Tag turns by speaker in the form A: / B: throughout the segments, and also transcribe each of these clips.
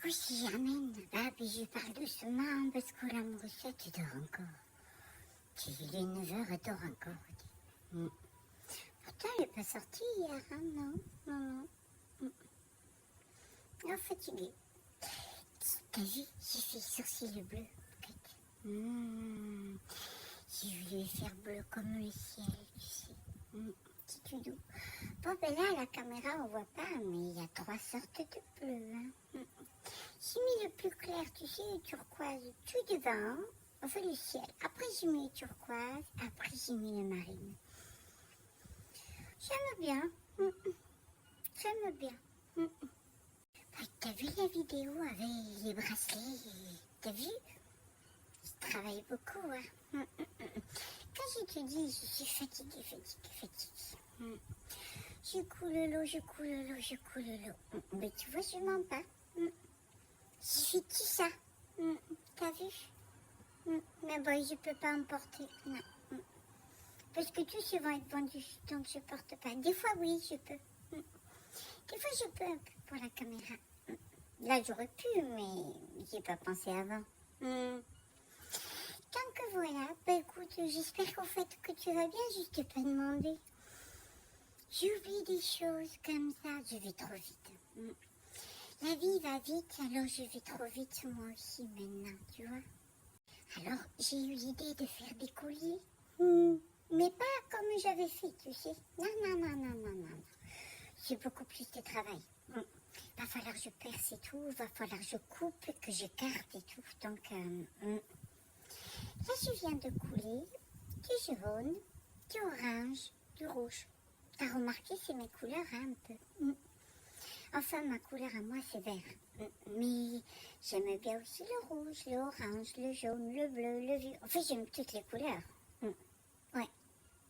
A: Oui, si j'amène. Ah, puis je parle doucement parce que la Morissette dort encore. Il est 9h, elle dort encore. Pourtant, elle n'est pas sortie hier, hein? Non, non, non. Elle est fatiguée. T'as vu, j'ai fait sourcils bleus. J'ai voulu faire bleu comme le ciel, tu sais. Petit doudou. Bon, ben là, à la caméra, on voit pas, mais il y a 3 sortes de bleus. Hein. J'ai mis le plus clair, tu sais, le turquoise, tout devant, enfin le ciel. Après, j'ai mis le turquoise, après, j'ai mis le marine. J'aime bien. J'aime bien. T'as vu la vidéo avec les bracelets? T'as vu? Je travaille beaucoup, hein. Quand je te dis, je suis fatiguée. Je coule l'eau. Mais tu vois, je mens pas. J'ai fait tout ça. T'as vu? Mais bon, je peux pas en porter. Non. Parce que tous vont être vendus, donc je porte pas. Des fois, oui, je peux. Des fois, je peux un peu pour la caméra. Là, j'aurais pu, mais j'ai pas pensé avant. Donc voilà, bah écoute, j'espère qu'en fait que tu vas bien, je t'ai pas demandé. J'oublie des choses comme ça, je vais trop vite. La vie va vite, alors je vais trop vite moi aussi maintenant, tu vois. Alors j'ai eu l'idée de faire des colliers, mais pas comme j'avais fait, tu sais. Non. C'est beaucoup plus de travail. Va falloir que je perce et tout, va falloir que je coupe, que je carte et tout, donc... Là, je viens de couler du jaune, du orange, du rouge. T'as remarqué, c'est mes couleurs, hein, un peu. Enfin, ma couleur à moi, c'est vert. Mais j'aime bien aussi le rouge, le orange, le jaune, le bleu, le vieux. Enfin, j'aime toutes les couleurs. Ouais,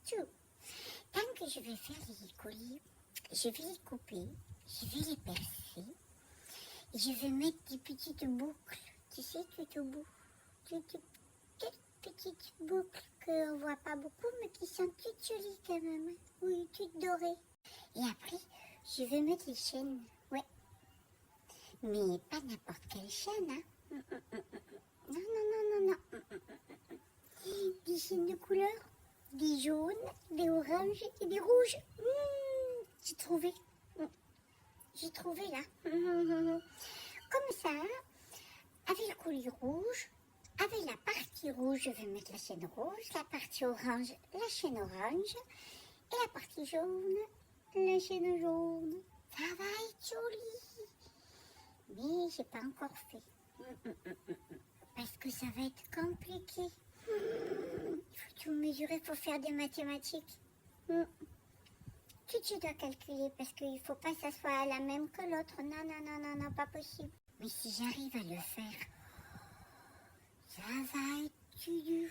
A: tout. Tant que je vais faire les colliers, je vais les couper, je vais les percer, et je vais mettre des petites boucles, tu sais, tout au bout. Toutes petites boucles qu'on voit pas beaucoup, mais qui sont toutes jolies quand même. Oui, toutes dorées. Et après, je vais mettre les chaînes. Ouais. Mais pas n'importe quelle chaîne, hein. Non. Des chaînes de couleur, des jaunes, des oranges et des rouges. J'ai trouvé. J'ai trouvé là. Comme ça, avec le collier rouge, avec la partie rouge, je vais mettre la chaîne rouge, la partie orange, la chaîne orange, et la partie jaune, la chaîne jaune. Ça va être joli. Mais j'ai pas encore fait. Parce que ça va être compliqué. Il faut tout mesurer, il faut faire des mathématiques. Tout tu dois calculer parce qu'il faut pas que ça soit la même que l'autre. Non, pas possible. Mais si j'arrive à le faire, ça va être du...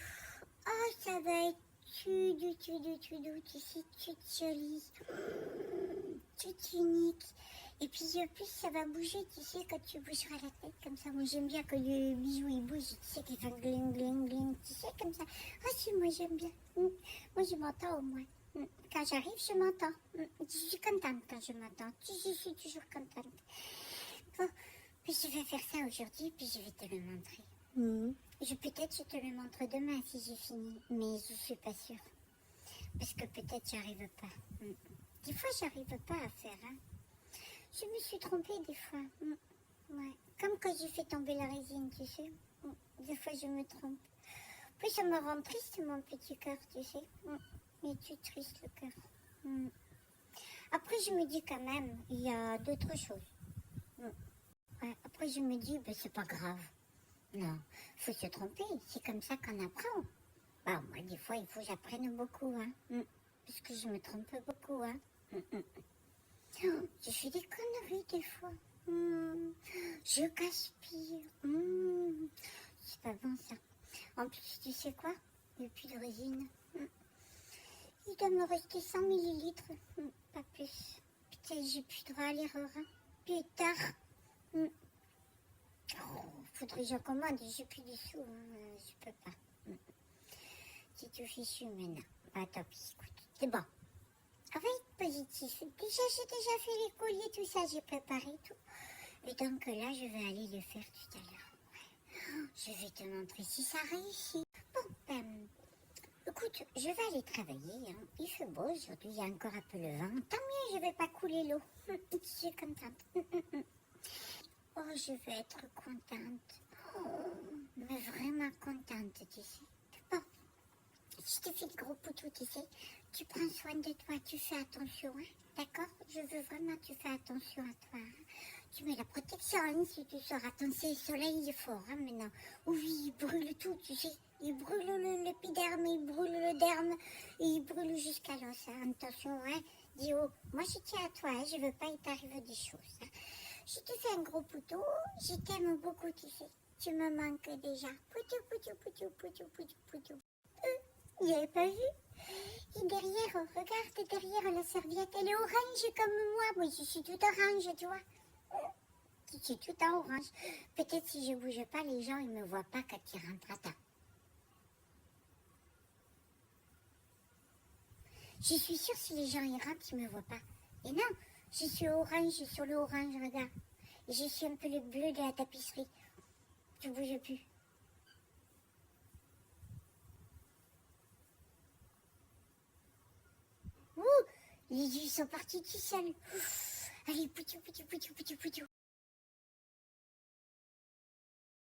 A: Oh, ça va être du, tu sais, tout joli, tout unique. Et puis en plus, ça va bouger, tu sais, quand tu bougeras la tête comme ça. Moi, j'aime bien que le bijou, il bouge, tu sais, qu'il fait gling, tu sais, comme ça. Ah si, moi, j'aime bien. Moi, je m'entends au moins. Quand j'arrive, je m'entends. Je suis contente quand je m'entends. Je suis toujours contente. Bon, puis je vais faire ça aujourd'hui, puis je vais te le montrer. Peut-être je te le montre demain si j'ai fini, mais je suis pas sûre. Parce que peut-être j'arrive pas. Des fois, j'arrive pas à faire, hein. Je me suis trompée des fois. Ouais. Comme quand j'ai fait tomber la résine, tu sais. Des fois, je me trompe. Puis ça me rend triste, mon petit cœur, tu sais. Mais tu triste le cœur. Après, je me dis quand même, il y a d'autres choses. Ouais. Après, je me dis, ben, c'est pas grave. Non, faut se tromper. C'est comme ça qu'on apprend. Bah, moi, des fois, il faut que j'apprenne beaucoup, hein. Parce que je me trompe beaucoup, hein. Je fais des conneries des fois. Je gaspille. C'est pas bon ça. En plus, tu sais quoi? Il n'y a plus de résine. Il doit me rester 100 millilitres. Pas plus. Putain, j'ai plus droit à l'erreur. Hein. Plus tard. Faudrait que j'en commande. J'ai plus de sous. Je peux pas. C'est tout fichu maintenant. Bah, tant pis, écoute. C'est bon. On va être positif. Déjà, j'ai déjà fait les colliers, tout ça, j'ai préparé tout. Et donc là, je vais aller le faire tout à l'heure. Ouais. Je vais te montrer si ça réussit. Bon, écoute, je vais aller travailler. Hein. Il fait beau aujourd'hui, il y a encore un peu le vent. Tant mieux, je ne vais pas couler l'eau. Je suis contente. Oh, je vais être contente. Oh, mais vraiment contente, tu sais. Bon, je te fais de gros poutous, tu sais. Tu prends soin de toi, tu fais attention, hein, d'accord? Je veux vraiment que tu fais attention à toi. Hein. Tu mets la protection, hein, si tu sors. Attention, le soleil, il est fort, hein, maintenant. Oui, il brûle tout, tu sais. Il brûle l'épiderme, il brûle le derme, et il brûle jusqu'à l'os. Hein. Attention, hein. Dis oh, moi je tiens à toi, hein, je veux pas y t'arriver des choses. Hein. Je te fais un gros poutou, je t'aime beaucoup, tu sais. Tu me manques déjà. Poutou, poutou, poutou, poutou, poutou, poutou. Il n'y avait pas vu? Et derrière, regarde, derrière la serviette, elle est orange comme moi. Moi, je suis toute orange, tu vois. Je suis toute en orange. Peut-être si je bouge pas, les gens, ils me voient pas quand ils rentrent à temps. Je suis sûre si les gens, ils rentrent, ils me voient pas. Et non, je suis orange sur le orange, regarde. Et je suis un peu le bleu de la tapisserie. Je bouge plus. Ouh, les yeux sont partis tout seuls. Allez, poutou, poutou, poutou, poutou, poutou.